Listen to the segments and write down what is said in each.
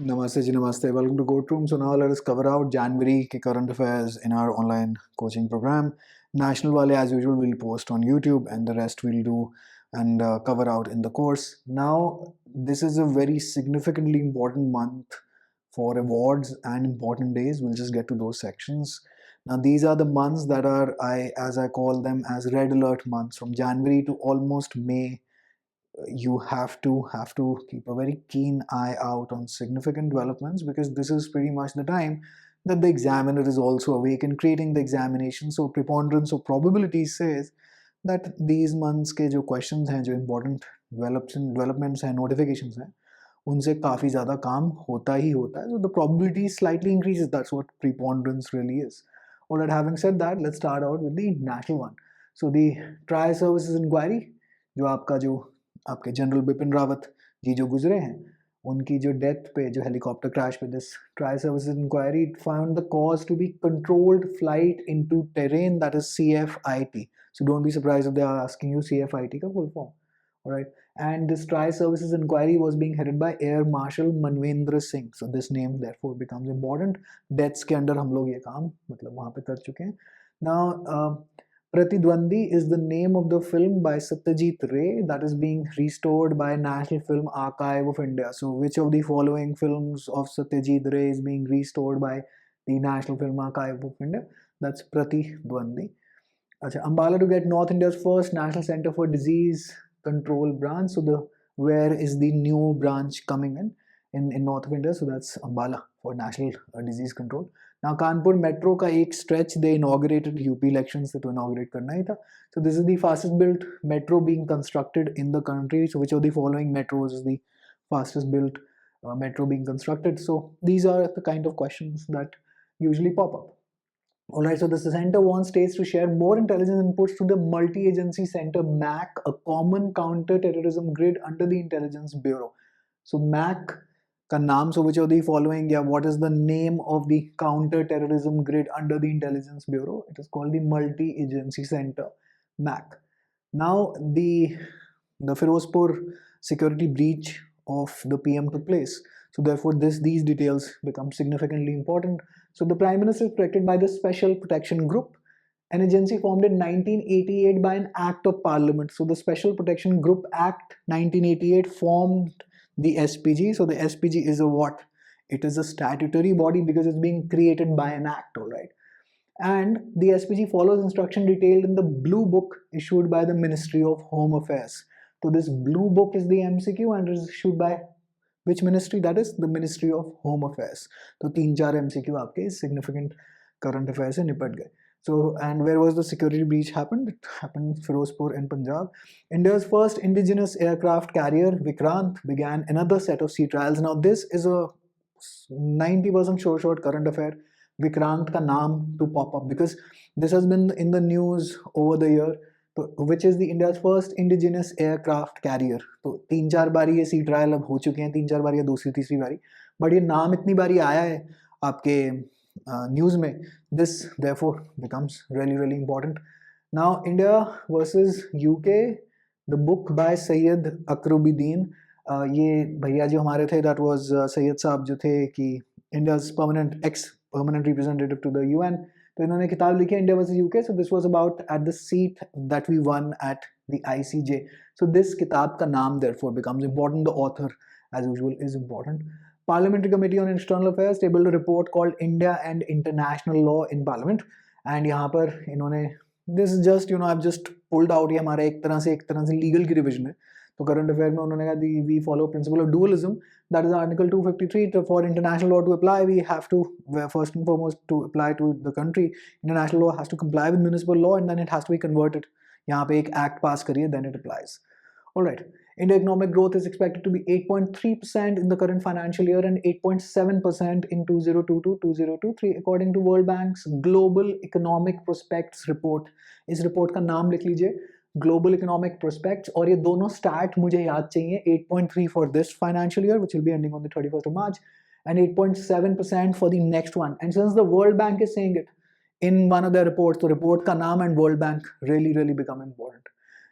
Namaste ji, namaste. Welcome to Courtroom. So now let us cover out January ke current affairs in our online coaching program. National wale as usual we'll post on YouTube, and the rest we'll do and cover out in the course. Now this is a very significantly important month for awards and important days. We'll just get to those sections. Now these are the months that are as I call them as red alert months, from January to almost May. You have to keep a very keen eye out on significant developments, because this is pretty much the time that the examiner is also awake and creating the examination. So preponderance of probability says that these months के जो questions हैं, जो important developments हैं, notifications हैं, उनसे काफ़ी ज़्यादा काम होता ही होता है. So the probability slightly increases. That's what preponderance really is. Alright, having said that, let's start out with the national one. So the Trial Services Inquiry, जो आपके जनरल बिपिन रावत जी जो गुजरे हैं, उनकी जो डेथ पे, जो हेलीकॉप्टर क्रैश पे, this trial services inquiry found the cause to be controlled flight into terrain, that is CFIT. So don't be surprised if they are asking you CFIT का full form. Alright, and this trial services inquiry was being headed by Air Marshal Manvendra Singh. So this name therefore becomes important. Deaths के अंदर हम लोग ये काम मतलब वहाँ पे कर चुके हैं. Now Pratidwandi is the name of the film by Satyajit Ray that is being restored by National Film Archive of India. So which of the following films of Satyajit Ray is being restored by the National Film Archive of India? That's Pratidwandi. Achha, Ambala to get North India's first National Center for Disease Control branch. So where is the new branch coming in North of India? So that's Ambala for National Disease Control. Now Kanpur metro का एक stretch दे inaugurated UP elections से तो inaugurate करना ही था. So this is the fastest built metro being constructed in the country. So which of the following metros is the fastest built metro being constructed? So these are the kind of questions that usually pop up. Alright, so the center wants states to share more intelligence inputs to the multi-agency center MAC, a common counter-terrorism grid under the Intelligence Bureau. So MAC का नाम, so which of the following, yeah, what is the name of the counter-terrorism grid under the Intelligence Bureau? It is called the Multi-Agency Center, MAC. Now the Firozpur security breach of the PM took place. So therefore these details become significantly important. So the Prime Minister is protected by the Special Protection Group, an agency formed in 1988 by an Act of Parliament. So the Special Protection Group Act 1988 formed the SPG. So the SPG is a what? It is a statutory body because it's being created by an act, alright. And the SPG follows instruction detailed in the Blue Book issued by the Ministry of Home Affairs. So this Blue Book is the MCQ and is issued by which ministry? That is the Ministry of Home Affairs. So 3-4 MCQ आपके significant current affairs से निपट गए. So, and where was the security breach happened? It happened in Firozpur in Punjab. India's first indigenous aircraft carrier, Vikrant, began another set of sea trials. Now, this is a 90% short current affair. Vikrant ka naam to pop up because this has been in the news over the year. Which is the India's first indigenous aircraft carrier. तो 3-4 बारी ये सी trial अब हो चुके हैं, 3-4 बारी या दूसरी तीसरी बारी, बट ये नाम इतनी बारी आया है आपके न्यूज़ में. This therefore becomes really important. Now India versus UK, the book by Sayyid Akrubuddin. ये भैया जो हमारे थे, that was सैयद साहब जो थे कि India's ex-permanent representative to the UN. तो इन्होंने किताब लिखी India versus UK. So this was about at the seat that we won at the ICJ. So this किताब का नाम therefore becomes important. The author, as usual, is important. Parliamentary Committee on External Affairs tabled a report called India and International Law in Parliament. And यहाँ पर इन्होंने, this is just, I've just pulled out, ये हमारा एक तरह से legal की revision है. तो current affair में उन्होंने कहा we follow principle of dualism. That is Article 253. For international law to apply, we have to first and foremost to apply to the country. International law has to comply with municipal law and then it has to be converted. यहाँ पे एक act pass करिए, then it applies. All right. India economic growth is expected to be 8.3% in the current financial year and 8.7% in 2022-2023 according to World Bank's Global Economic Prospects report. इस report का नाम लिख लीजिए, Global Economic Prospects, और ये दोनों stat मुझे याद चाहिए. 8.3 for this financial year, which will be ending on the 31st of March, and 8.7% for the next one. And since the World Bank is saying it in one of their reports, the report का नाम and World Bank really become important.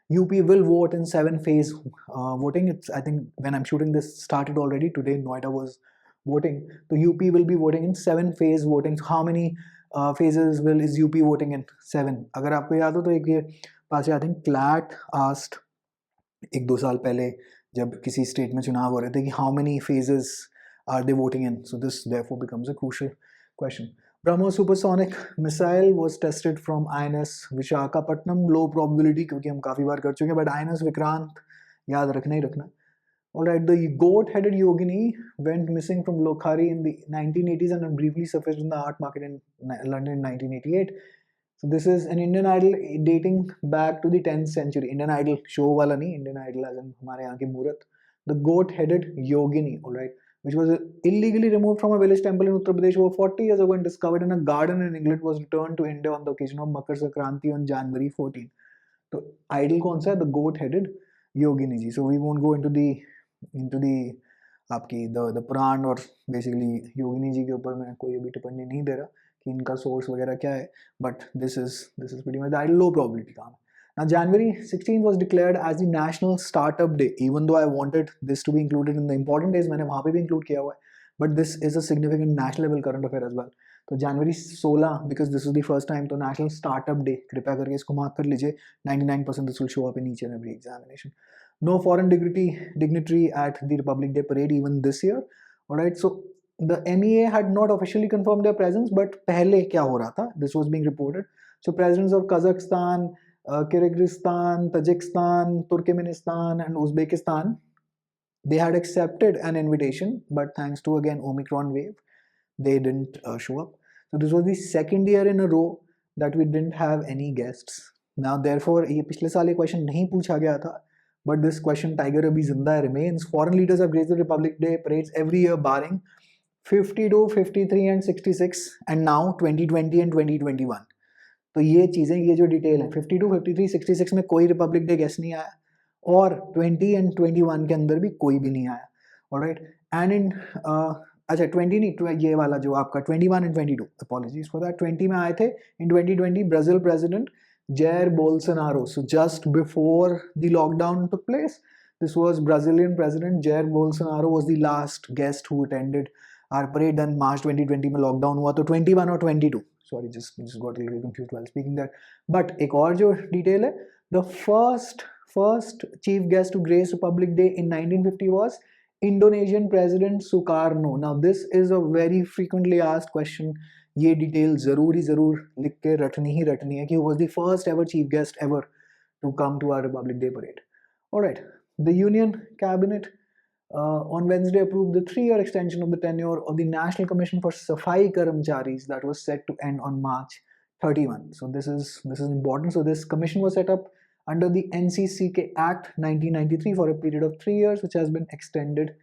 UP will vote in 7-phase voting. It's, I think when I'm shooting this, started already. Today Noida was voting, तो UP will be voting in 7 phase voting. So how many phases is UP voting in? 7. अगर आपको याद हो तो एक ये पास I think CLAT asked 1-2 साल पहले जब किसी स्टेट में चुनाव हो रहे थे कि how many phases are they voting in? So this therefore becomes a crucial question. BrahMos supersonic missile was tested from INS Vishakhapatnam. Low probability क्योंकि हम काफ़ी बार कर चुके हैं, but INS Vikrant याद रखना ही रखना. Alright, the goat-headed yogini went missing from Lokhari in the 1980s and briefly surfaced in the art market in London in 1988. So this is an Indian idol dating back to the 10th century. Indian idol show wala nahi, Indian idol as in हमारे यहाँ की मूरत. The goat-headed yogini, alright, which was illegally removed from a village temple in Uttar Pradesh over 40 years ago and discovered in a garden in England, was returned to India on the occasion of Makar Sankranti on January 14. So idol कौन सा है? The goat-headed yogini ji. So we won't go into the आपकी the पुराण और basically योगिनी जी के ऊपर मैं कोई अभी टिप्पणी नहीं दे रहा कि इनका सोर्स वगैरह क्या है, but this is pretty much the idol low probability काम है. Now January 16th was declared as the National Startup Day, even though I wanted this to be included in the important days, मैंने वहाँ पे भी include किया हुआ है, but this is a significant national level current affair as well. तो January 16 because this is the first time, तो National Startup Day कृपया करके इसको मार्क कर लीजिए. 99% this will show up in each and every examination. No foreign dignitary at the Republic Day parade even this year. Alright, so the MEA had not officially confirmed their presence, but पहले क्या हो रहा था? This was being reported. So presidents of Kazakhstan, Kyrgyzstan, Tajikistan, Turkmenistan and Uzbekistan, they had accepted an invitation, but thanks to again Omicron wave, they didn't show up. So this was the second year in a row that we didn't have any guests. Now therefore ये पिछले साल ये question नहीं पूछा गया था, but this question tiger abhi zinda remains. Foreign leaders have graced the Republic Day parades every year barring 52, 53 and 66 and now 2020 and 2021. तो ये चीज़ें, ये जो डिटेल है 52, 53, 66 में कोई रिपब्लिक डे गेस्ट नहीं आया और 20 एंड 21 के अंदर भी कोई भी नहीं आया. ऑलराइट, एंड इन अच्छा 20 नहीं, ये वाला जो आपका 21 एंड 22, अपॉलॉजीज फॉर दैट, 20 में आए थे. इन 2020 Brazil president Jair Bolsonaro. So just before the lockdown took place, this was Brazilian President Jair Bolsonaro was the last guest who attended our parade. Then March 2020 में lockdown हुआ तो 21 और 22. Sorry, just got a little confused while speaking that. But एक और जो detail है, the first chief guest to grace Republic Day in 1950 was Indonesian President Sukarno. Now this is a very frequently asked question. ये detail ज़रूर लिख के रटनी ही रटनी है कि was the first ever chief guest ever to come to our Republic Day parade. Alright, the Union Cabinet on Wednesday approved the 3-year extension of the tenure of the National Commission for Safai Karmcharis that was set to end on March 31. So this is important. So this commission was set up under the NCCK Act 1993 for a period of 3 years, which has been extended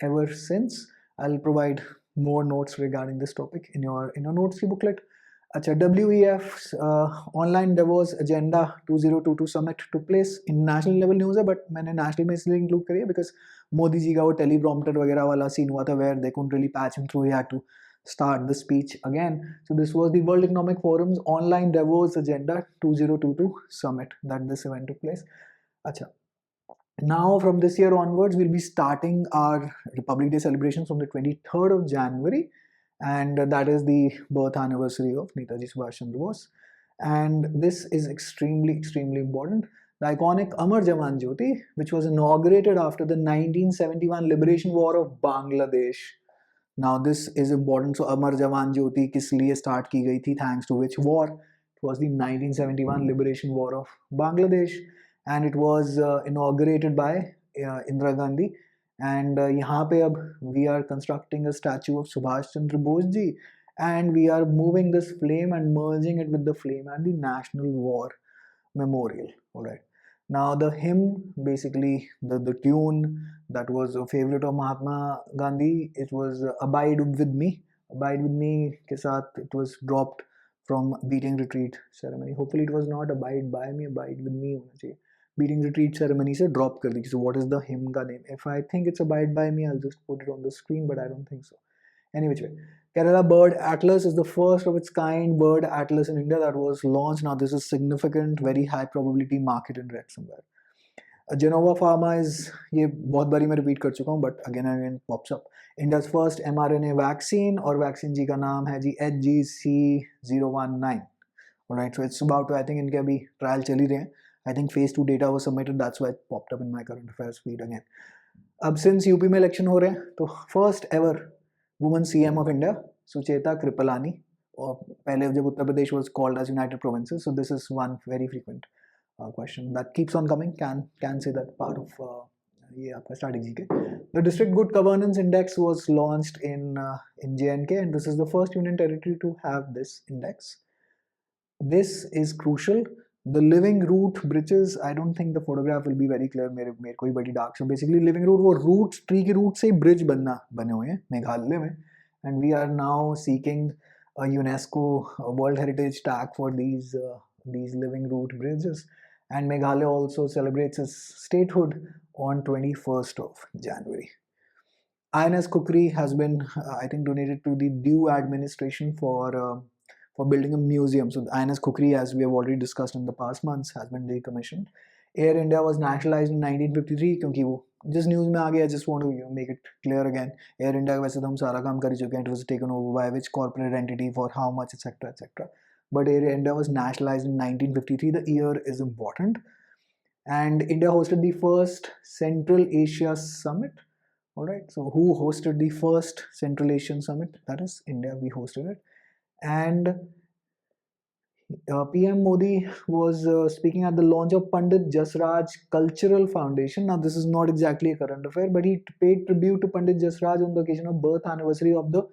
ever since. I'll provide more notes regarding this topic in your notes booklet. अच्छा, WEF's online Davos Agenda 2022 summit took place. International level news है, but मैंने national में इसलिए include करी है because Modi ji का वो teleprompter वगैरह वाला scene हुआ था where they couldn't really patch him through. He had to start the speech again. So this was the World Economic Forum's online Davos Agenda 2022 summit that this event took place. अच्छा, now from this year onwards we'll be starting our Republic Day celebrations from the 23rd of January, and that is the birth anniversary of Netaji Subhash Chandra Bose, and this is extremely important. The iconic Amar Jawan Jyoti, which was inaugurated after the 1971 Liberation War of Bangladesh. Now this is important. So Amar Jawan Jyoti किस लिए start की गई थी, thanks to which war? It was the 1971 Liberation War of Bangladesh, and it was inaugurated by Indira Gandhi. And यहाँ पे अब we are constructing a statue of Subhash Chandra Bose ji, and we are moving this flame and merging it with the flame at the National War Memorial. Alright. Now the hymn, basically the tune that was a favorite of Mahatma Gandhi, it was Abide With Me. Abide With Me के साथ it was dropped from Beating Retreat ceremony. Hopefully it was not Abide By Me, Abide With Me होना चाहिए. Beating Retreat ceremony से drop कर दी. So what is the hymn का name? If I think it's Abide By Me, I'll just put it on the screen, but I don't think so. Anyway, Kerala Bird Atlas is the first of its kind bird atlas in India that was launched. Now this is significant, very high probability, mark it and read somewhere. Genova Pharma is, ये बहुत बारी मैं repeat कर चुका हूँ but again pops up. India's first mRNA vaccine, और vaccine जी का नाम है जी HGC019. Alright, so it's about to, I think इनके अभी ट्रायल चल ही रहे हैं. I think phase 2 data was submitted, that's why it popped up in my current affairs feed again. अब सिंस यूपी में इलेक्शन हो रहे हैं तो first ever woman CM of India Sucheta Kriplani, और पहले जब Uttar Pradesh was called as United Provinces, so this is one very frequent question that keeps on coming. Can say that part of ये आपका strategy के. The District Good Governance Index was launched in J&K, and this is the first union territory to have this index. This is crucial. The living root bridges, I don't think the photograph will be very clear. मेरे को ही बड़ी dark. So basically living root वो root tree के root से ही bridge बने हुए हैं मेघालय में, and we are now seeking a UNESCO World Heritage tag for these living root bridges. And Meghalaya also celebrates its statehood on 21st of January. INS Kukri has been, I think, donated to the DULLB administration for building a museum. So INS Kukri, as we have already discussed in the past months, has been decommissioned. Air India was nationalized in 1953 क्योंकि वो जिस news में आ गया. I just want to make it clear again. Air India का वैसे तो हम सारा काम कर चुके हैं. It was taken over by which corporate entity for how much, etc., etc. But Air India was nationalized in 1953. The year is important. And India hosted the first Central Asia Summit. Alright, so who hosted the first Central Asian Summit? That is India, we hosted it. And PM Modi was speaking at the launch of Pandit Jasraj Cultural Foundation. Now this is not exactly a current affair, but he paid tribute to Pandit Jasraj on the occasion of birth anniversary of the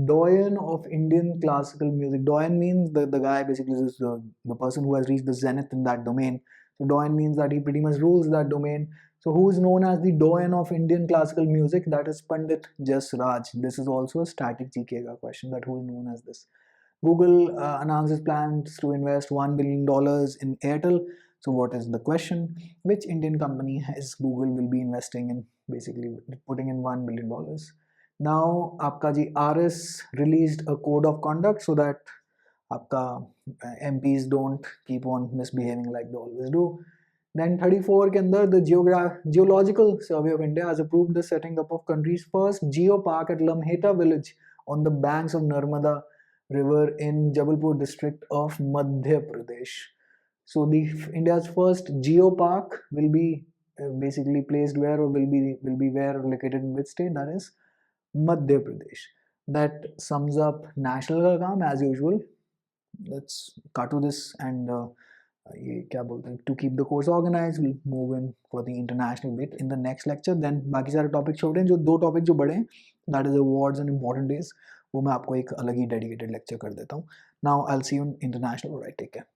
doyen of Indian classical music. Doyen means the guy basically is the person who has reached the zenith in that domain. So doyen means that he pretty much rules that domain. So who is known as the doyen of Indian classical music? That is Pandit Jasraj. This is also a static GK question, that who is known as this. Google announces plans to invest $1 billion in Airtel. So what is the question? Which Indian company is Google will be investing in, basically putting in $1 billion? Now, आपका जी RS released a code of conduct so that आपका MPs don't keep on misbehaving like they always do. Then 34 के अंदर the Geological Survey of India has approved the setting up of country's first geopark at Lamheta village on the banks of Narmada River in Jabalpur district of Madhya Pradesh. So the India's first geopark will be basically placed where, or will be where, located in which state? That is Madhya Pradesh. That sums up national का काम as usual. Let's cut to this and ये क्या बोलते हैं, to keep the course organized, we'll move in for the international bit in the next lecture. Then बाकी सारे topic छोटे हैं, जो दो टॉपिक जो बड़े हैं, that is awards and important days, वो मैं आपको एक अलग ही dedicated lecture कर देता हूँ. Now I'll see you in international. Alright, take care.